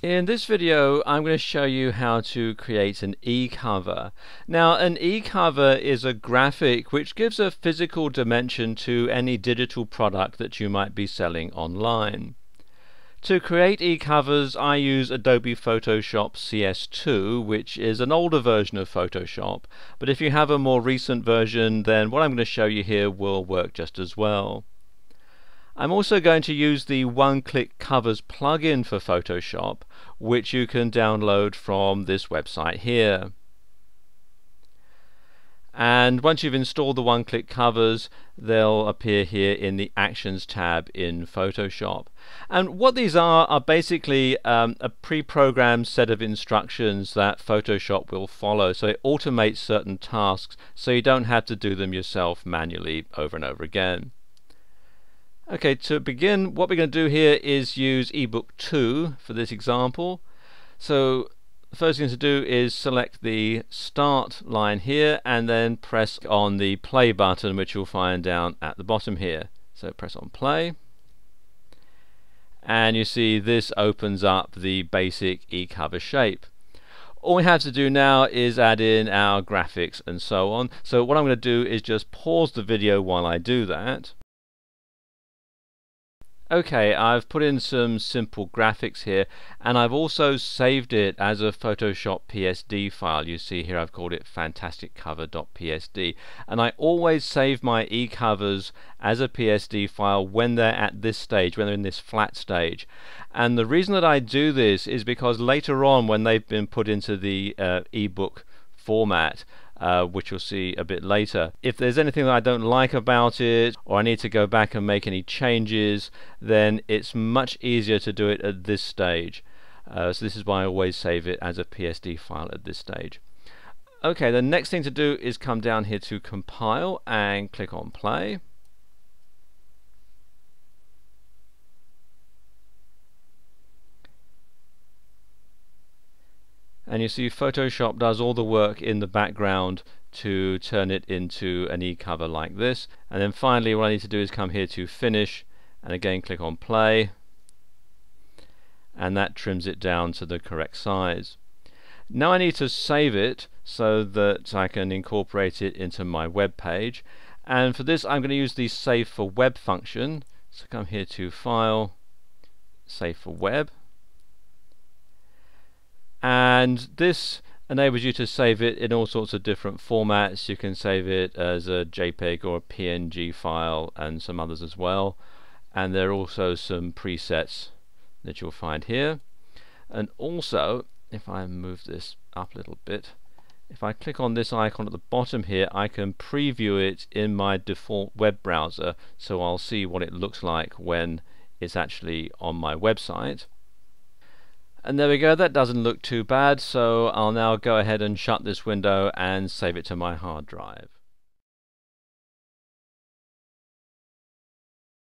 In this video I'm going to show you how to create an eCover. Now an eCover is a graphic which gives a physical dimension to any digital product that you might be selling online. To create eCovers I use Adobe Photoshop CS2, which is an older version of Photoshop, but if you have a more recent version then what I'm going to show you here will work just as well. I'm also going to use the one-click covers plugin for Photoshop, which you can download from this website here. And once you've installed the one-click covers, they'll appear here in the Actions tab in Photoshop. And what these are basically a pre-programmed set of instructions that Photoshop will follow. So it automates certain tasks so you don't have to do them yourself manually over and over again. Okay, to begin, what we're going to do here is use ebook 2 for this example. So the first thing to do is select the start line here and then press on the play button, which you'll find down at the bottom here. So press on play and you see this opens up the basic eCover shape. All we have to do now is add in our graphics and so on. So what I'm going to do is just pause the video while I do that. Okay, I've put in some simple graphics here and I've also saved it as a Photoshop PSD file. You see here I've called it fantasticcover.psd, and I always save my eCovers as a PSD file when they're at this stage, when they're in this flat stage. And the reason that I do this is because later on when they've been put into the ebook format, which you'll see a bit later, if there's anything that I don't like about it or I need to go back and make any changes, then it's much easier to do it at this stage. So this is why I always save it as a PSD file at this stage. Okay, the next thing to do is come down here to compile and click on play. And you see Photoshop does all the work in the background to turn it into an eCover like this. And then finally what I need to do is come here to finish and again click on play, and that trims it down to the correct size. Now I need to save it so that I can incorporate it into my web page, and for this I'm going to use the Save for Web function. So come here to File, Save for Web, and this enables you to save it in all sorts of different formats. You can save it as a JPEG or a PNG file and some others as well, and there are also some presets that you'll find here. And also, if I move this up a little bit, if I click on this icon at the bottom here, I can preview it in my default web browser, so I'll see what it looks like when it's actually on my website. And there we go, that doesn't look too bad, so I'll now go ahead and shut this window and save it to my hard drive.